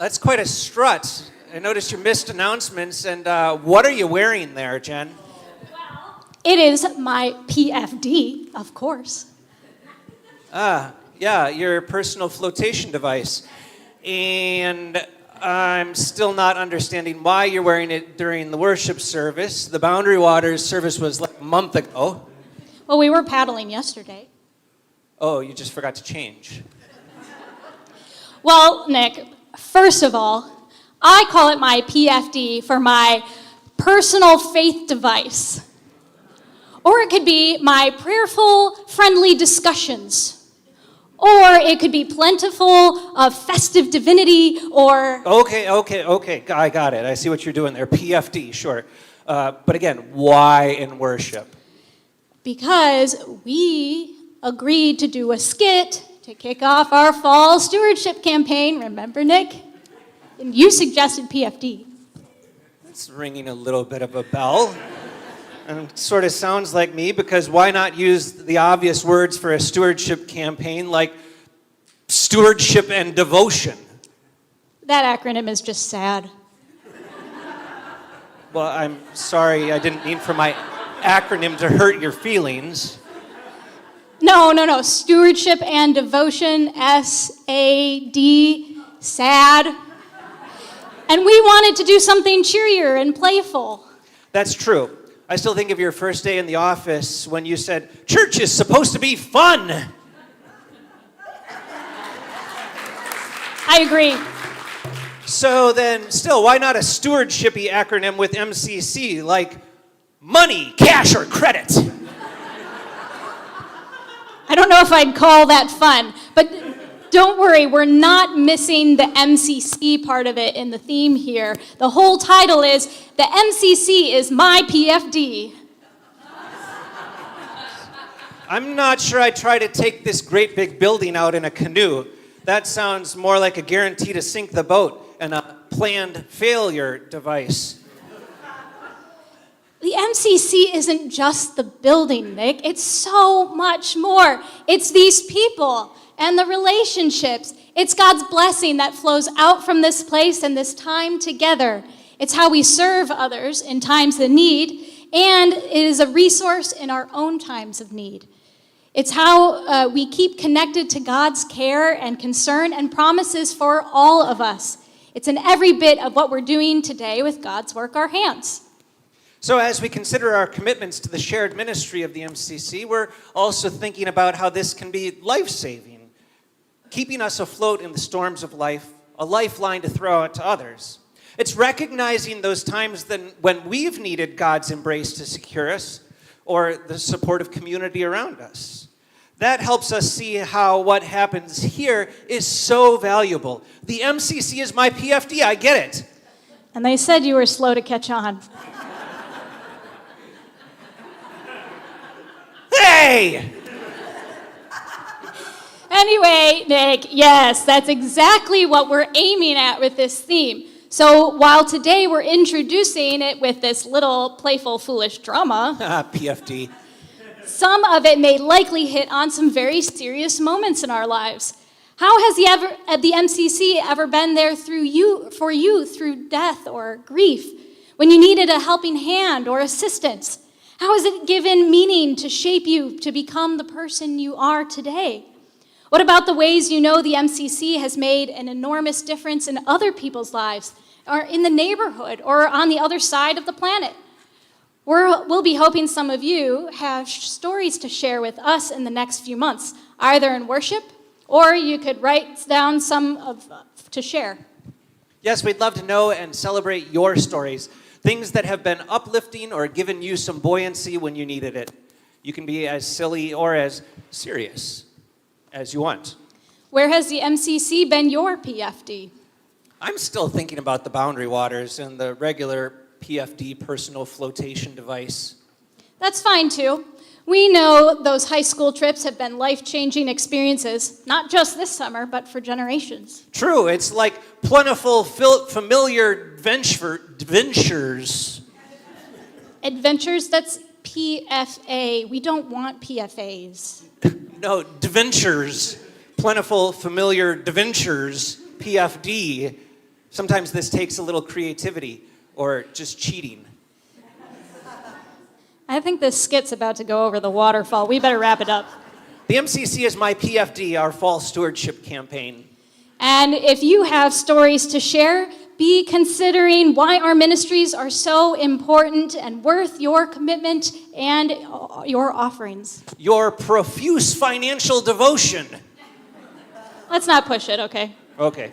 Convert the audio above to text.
That's quite a strut. I noticed you missed announcements, and what are you wearing there, Jen? It is my PFD, of course. Yeah, your personal flotation device. And I'm still not understanding why you're wearing it during the worship service. The Boundary Waters service was like a month ago. Well, we were paddling yesterday. Oh, you just forgot to change. Well, Nick, first of all, I call it my PFD for my personal faith device. Or it could be my prayerful, friendly discussions. Or it could be plentiful of festive divinity, or... Okay, I got it. I see what you're doing there. PFD, sure. But again, why in worship? Because we agreed to do a skit to kick off our fall stewardship campaign. Remember, Nick? And you suggested PFD. It's ringing a little bit of a bell. And it sort of sounds like me, because why not use the obvious words for a stewardship campaign like stewardship and devotion? That acronym is just sad. Well, I'm sorry, I didn't mean for my acronym to hurt your feelings. No. Stewardship and devotion, S-A-D, sad. And we wanted to do something cheerier and playful. That's true. I still think of your first day in the office when you said, "Church is supposed to be fun." I agree. So then, still, why not a stewardshipy acronym with MCC, like money, cash, or credit? I don't know if I'd call that fun, but don't worry, we're not missing the MCC part of it in the theme here. The whole title is, "The MCC is my PFD." I'm not sure I'd try to take this great big building out in a canoe. That sounds more like a guarantee to sink the boat and a planned failure device. The MCC isn't just the building, Nick. It's so much more. It's these people and the relationships. It's God's blessing that flows out from this place and this time together. It's how we serve others in times of need, and it is a resource in our own times of need. It's how we keep connected to God's care and concern and promises for all of us. It's in every bit of what we're doing today with God's work, our hands. So as we consider our commitments to the shared ministry of the MCC, we're also thinking about how this can be life-saving, keeping us afloat in the storms of life, a lifeline to throw out to others. It's recognizing those times when we've needed God's embrace to secure us, or the supportive community around us. That helps us see how what happens here is so valuable. The MCC is my PFD, I get it. And they said you were slow to catch on. Hey! Anyway, Nick, yes, that's exactly what we're aiming at with this theme. So while today we're introducing it with this little playful, foolish drama, PFD. some of it may likely hit on some very serious moments in our lives. How has the MCC ever been there for you through death or grief, when you needed a helping hand or assistance? How has it given meaning to shape you to become the person you are today? What about the ways you know the MCC has made an enormous difference in other people's lives, or in the neighborhood, or on the other side of the planet? We'll be hoping some of you have stories to share with us in the next few months, either in worship, or you could write down some to share. Yes, we'd love to know and celebrate your stories, things that have been uplifting or given you some buoyancy when you needed it. You can be as silly or as serious as you want. Where has the MCC been your PFD? I'm still thinking about the Boundary Waters and the regular PFD personal flotation device. That's fine too. We know those high school trips have been life-changing experiences, not just this summer, but for generations. True, it's like plentiful, familiar adventures. Adventures, that's PFA. We don't want PFAs. No, adventures. Plentiful, familiar adventures, PFD. Sometimes this takes a little creativity or just cheating. I think this skit's about to go over the waterfall. We better wrap it up. The MCC is my PFD, our fall stewardship campaign. And if you have stories to share, be considering why our ministries are so important and worth your commitment and your offerings. Your profuse financial devotion. Let's not push it, okay? Okay.